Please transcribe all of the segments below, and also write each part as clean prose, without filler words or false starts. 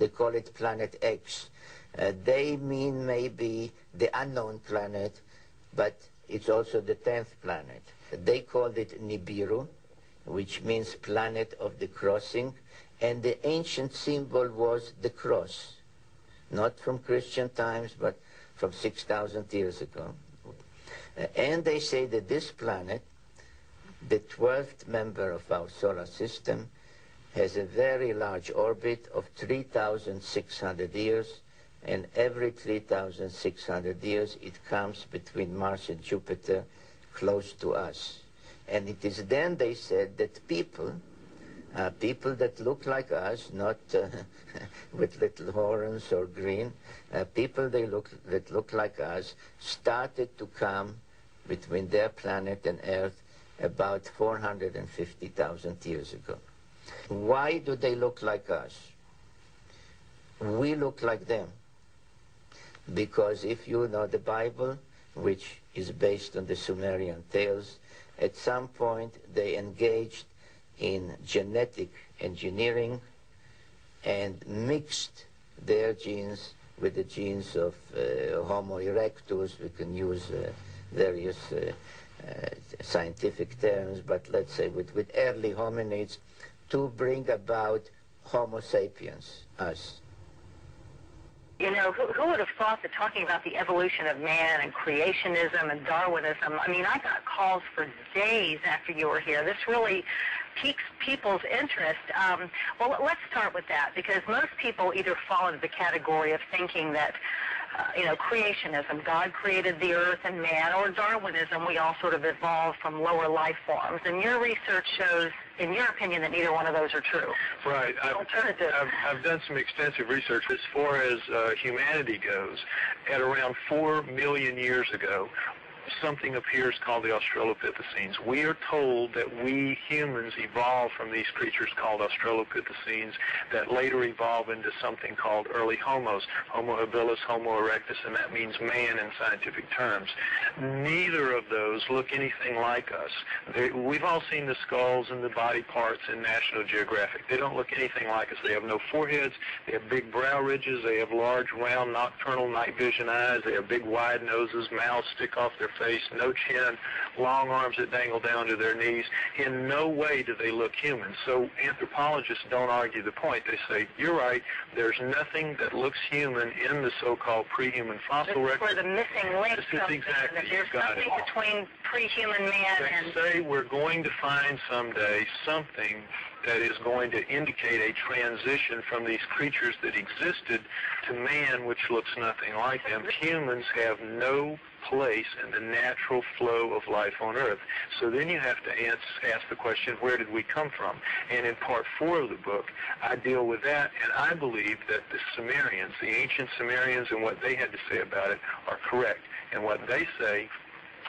They call it Planet X. They mean maybe the unknown planet, but it's also the 10th planet. They called it Nibiru, which means planet of the crossing, and the ancient symbol was the cross, not from Christian times, but from 6,000 years ago. And they say that this planet, the 12th member of our solar system, has a very large orbit of 3,600 years, and every 3,600 years it comes between Mars and Jupiter close to us. And it is then, they said, that people that look like us, not with little horns or green, people that look like us, started to come between their planet and Earth about 450,000 years ago. Why do they look like us? We look like them. Because if you know the Bible, which is based on the Sumerian tales, at some point they engaged in genetic engineering and mixed their genes with the genes of Homo erectus. We can use various scientific terms, but let's say with early hominids, to bring about Homo sapiens, us. You know, who would have thought that talking about the evolution of man and creationism and Darwinism, I mean, I got calls for days after you were here. This really piques people's interest. Well, let's start with that, because most people either fall into the category of thinking that, you know, creationism, God created the earth and man, or Darwinism, we all sort of evolved from lower life forms. And your research shows, in your opinion, that neither one of those are true. Right. I've done some extensive research as far as humanity goes. At around 4 million years ago, something appears called the Australopithecines. We are told that we humans evolved from these creatures called Australopithecines that later evolve into something called early homos, Homo habilis, Homo erectus, and that means man in scientific terms. Neither of those look anything like us. We've all seen the skulls and the body parts in National Geographic. They don't look anything like us. They have no foreheads. They have big brow ridges. They have large, round, nocturnal night vision eyes. They have big, wide noses. Mouths stick off their face, no chin, long arms that dangle down to their knees. In no way do they look human. So anthropologists don't argue the point. They say, you're right, there's nothing that looks human in the so-called pre-human fossil record. This is where the missing link comes in, exactly, that there's something between pre-human man and... They say we're going to find someday something that is going to indicate a transition from these creatures that existed to man, which looks nothing like them. Humans have no place in the natural flow of life on Earth. So then you have to ask the question, where did we come from? And in part 4 of the book, I deal with that, and I believe that the Sumerians, the ancient Sumerians, and what they had to say about it are correct. And what they say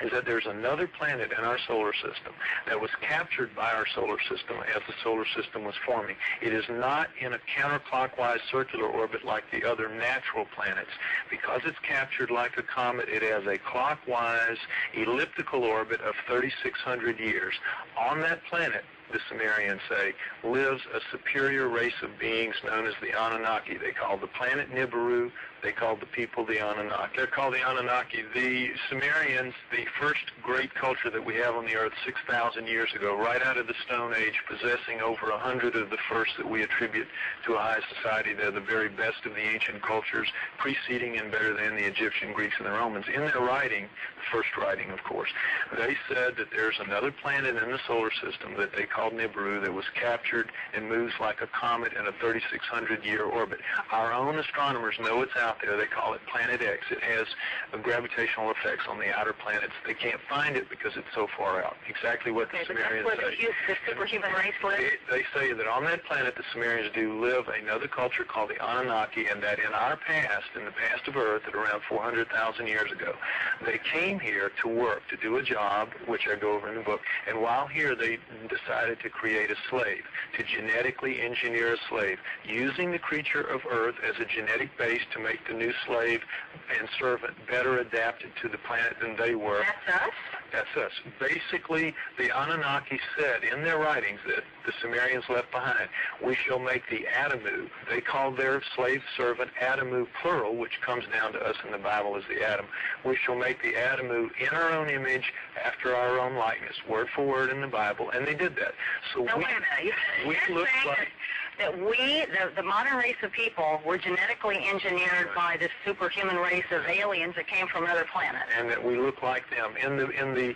is that there's another planet in our solar system that was captured by our solar system as the solar system was forming. It is not in a counterclockwise circular orbit like the other natural planets. Because it's captured like a comet, it has a clockwise elliptical orbit of 3,600 years. On that planet, the Sumerians say, lives a superior race of beings known as the Anunnaki. They call the planet Nibiru. They call the people the Anunnaki. They're called the Anunnaki. The Sumerians, the first great culture that we have on the earth 6,000 years ago, right out of the Stone Age, possessing over 100 of the first that we attribute to a high society. They're the very best of the ancient cultures, preceding and better than the Egyptian, Greeks, and the Romans. In their writing, the first writing, of course, they said that there's another planet in the solar system that they called Nibiru that was captured and moves like a comet in a 3,600-year orbit. Our own astronomers know it's out there. They call it Planet X. It has gravitational effects on the outer planets. They can't find it because it's so far out. Exactly what the Sumerians say. The superhuman race lives? They say that on that planet the Sumerians do live another culture called the Anunnaki, and that in our past, in the past of Earth, at around 400,000 years ago, they came here to work, to do a job, which I go over in the book, and while here they decided to create a slave, to genetically engineer a slave, using the creature of Earth as a genetic base to make the new slave and servant better adapted to the planet than they were. That's us? That's us. Basically, the Anunnaki said in their writings that the Sumerians left behind. We shall make the Adamu. They called their slave servant Adamu plural, which comes down to us in the Bible as the Adam. We shall make the Adamu in our own image, after our own likeness, word for word in the Bible, and they did that. So no, wait a minute. You're look saying like that we, the modern race of people, were genetically engineered by this superhuman race of aliens that came from another planet. And that we look like them. In the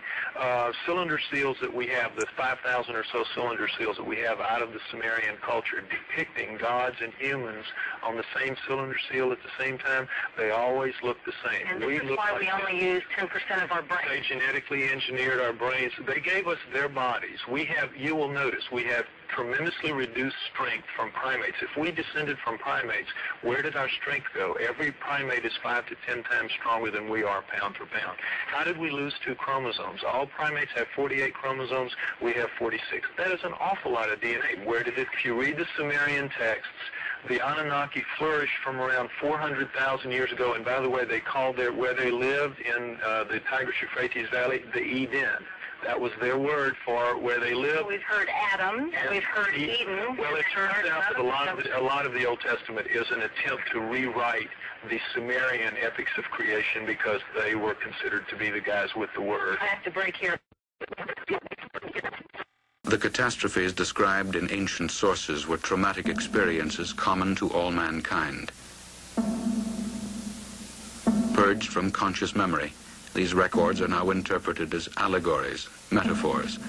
cylinder seals that we have, the 5,000 or so cylinder seals that we have out of the Sumerian culture, depicting gods and humans on the same cylinder seal at the same time, they always look the same. And this is why we only use 10% of our brains. They genetically engineered our brains. They gave us their bodies. We have, you will notice, we have tremendously reduced strength from primates. If we descended from primates, where did our strength go? Every primate is 5 to 10 times stronger than we are pound for pound. How did we lose 2 chromosomes? All primates have 48 chromosomes. We have 46. That is an awful lot of DNA. Where did it? If you read the Sumerian texts, the Anunnaki flourished from around 400,000 years ago, and by the way, they called where they lived in the Tigris-Euphrates Valley, the Eden. That was their word for where they lived. We've heard Adam, and we've heard Eden. Well, it turns out that a lot of the Old Testament is an attempt to rewrite the Sumerian epics of creation because they were considered to be the guys with the word. I have to break here. The catastrophes described in ancient sources were traumatic experiences common to all mankind. Purged from conscious memory, these records are now interpreted as allegories, metaphors,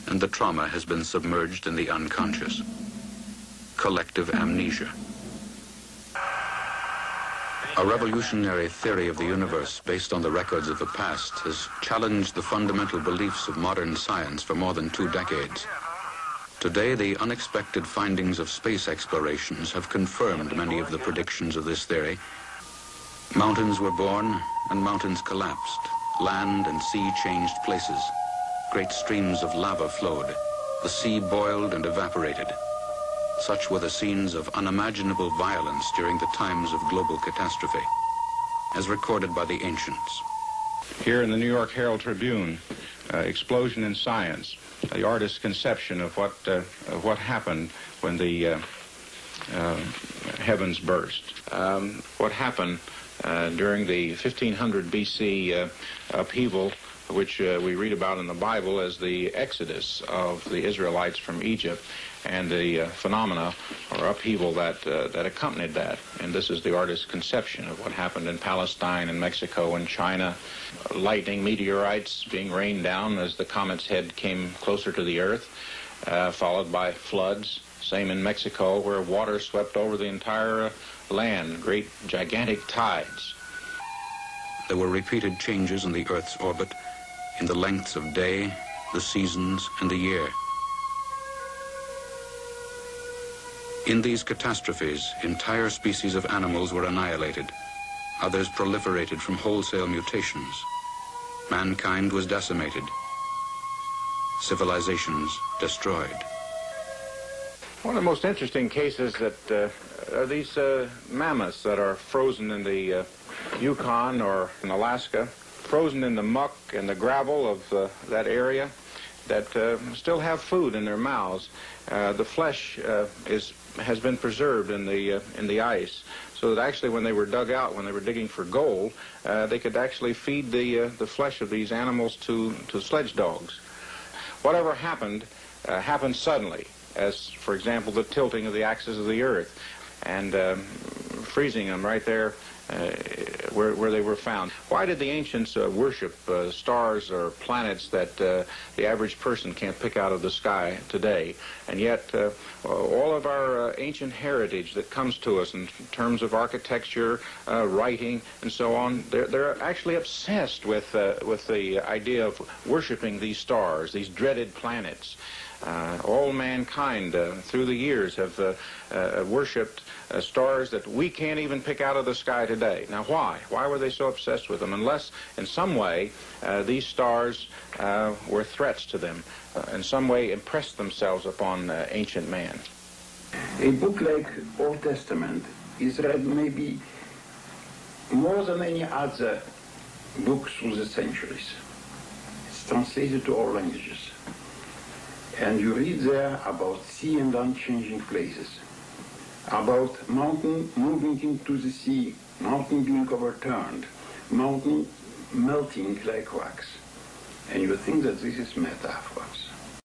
and the trauma has been submerged in the unconscious. Collective amnesia. A revolutionary theory of the universe based on the records of the past has challenged the fundamental beliefs of modern science for more than 2 decades. Today, the unexpected findings of space explorations have confirmed many of the predictions of this theory. Mountains were born and mountains collapsed. Land and sea changed places. Great streams of lava flowed. The sea boiled and evaporated. Such were the scenes of unimaginable violence during the times of global catastrophe, as recorded by the ancients. Here in the New York Herald Tribune, Explosion in Science, the artist's conception of what happened when the heavens burst. What happened during the 1500 BC upheaval, which we read about in the Bible as the exodus of the Israelites from Egypt, and the phenomena or upheaval that accompanied that. And this is the artist's conception of what happened in Palestine and Mexico and China. Lightning, meteorites being rained down as the comet's head came closer to the earth, followed by floods. Same in Mexico, where water swept over the entire land, great gigantic tides. There were repeated changes in the Earth's orbit, in the lengths of day, the seasons, and the year. In these catastrophes, entire species of animals were annihilated. Others proliferated from wholesale mutations. Mankind was decimated. Civilizations destroyed. One of the most interesting cases that are these mammoths that are frozen in the Yukon or in Alaska, frozen in the muck and the gravel of that area, that still have food in their mouths. The flesh has been preserved in the ice, so that actually when they were dug out, when they were digging for gold, they could actually feed the flesh of these animals to sledge dogs. Whatever happened happened suddenly, as for example the tilting of the axis of the earth and freezing them right there where they were found. Why did the ancients worship stars or planets that the average person can't pick out of the sky today? And yet all of our ancient heritage that comes to us in terms of architecture, writing, and so on, they're actually obsessed with the idea of worshiping these stars, these dreaded planets. All mankind through the years have worshipped stars that we can't even pick out of the sky today. Now why? Why were they so obsessed with them? Unless in some way these stars were threats to them, in some way impressed themselves upon ancient man. A book like Old Testament is read maybe more than any other books through the centuries. It's translated to all languages. And you read there about sea and land changing places, about mountain moving into the sea, mountain being overturned, mountain melting like wax. And you think that this is metaphors.